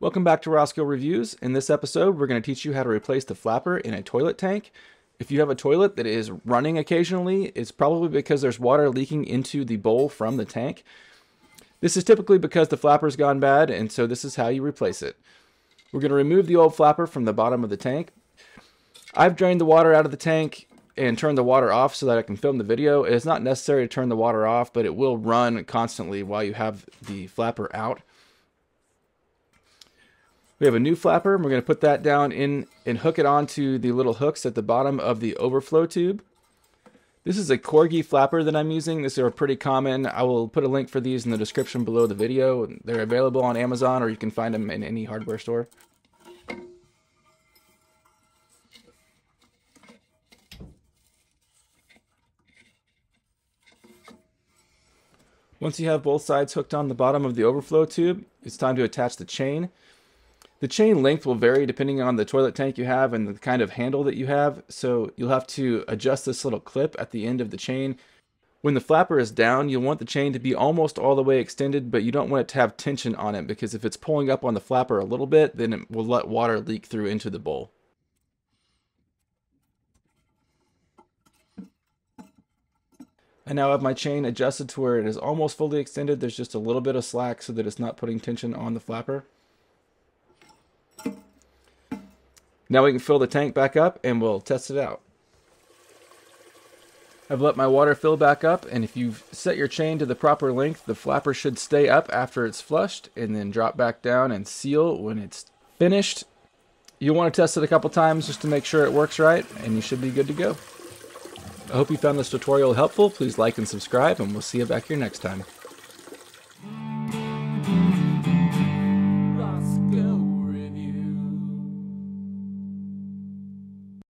Welcome back to Rosco Reviews. In this episode, we're going to teach you how to replace the flapper in a toilet tank. If you have a toilet that is running occasionally, it's probably because there's water leaking into the bowl from the tank. This is typically because the flapper's gone bad, and so this is how you replace it. We're going to remove the old flapper from the bottom of the tank. I've drained the water out of the tank and turned the water off so that I can film the video. It is not necessary to turn the water off, but it will run constantly while you have the flapper out. We have a new flapper, and we're going to put that down in and hook it onto the little hooks at the bottom of the overflow tube. This is a Korky flapper that I'm using. These are pretty common. I will put a link for these in the description below the video. They're available on Amazon, or you can find them in any hardware store. Once you have both sides hooked on the bottom of the overflow tube, it's time to attach the chain. The chain length will vary depending on the toilet tank you have and the kind of handle that you have, so you'll have to adjust this little clip at the end of the chain. When the flapper is down, you'll want the chain to be almost all the way extended, but you don't want it to have tension on it, because if it's pulling up on the flapper a little bit, then it will let water leak through into the bowl. I now have my chain adjusted to where it is almost fully extended. There's just a little bit of slack so that it's not putting tension on the flapper. Now we can fill the tank back up and we'll test it out. I've let my water fill back up, and if you've set your chain to the proper length, the flapper should stay up after it's flushed and then drop back down and seal when it's finished. You'll want to test it a couple times just to make sure it works right, and you should be good to go. I hope you found this tutorial helpful. Please like and subscribe, and we'll see you back here next time.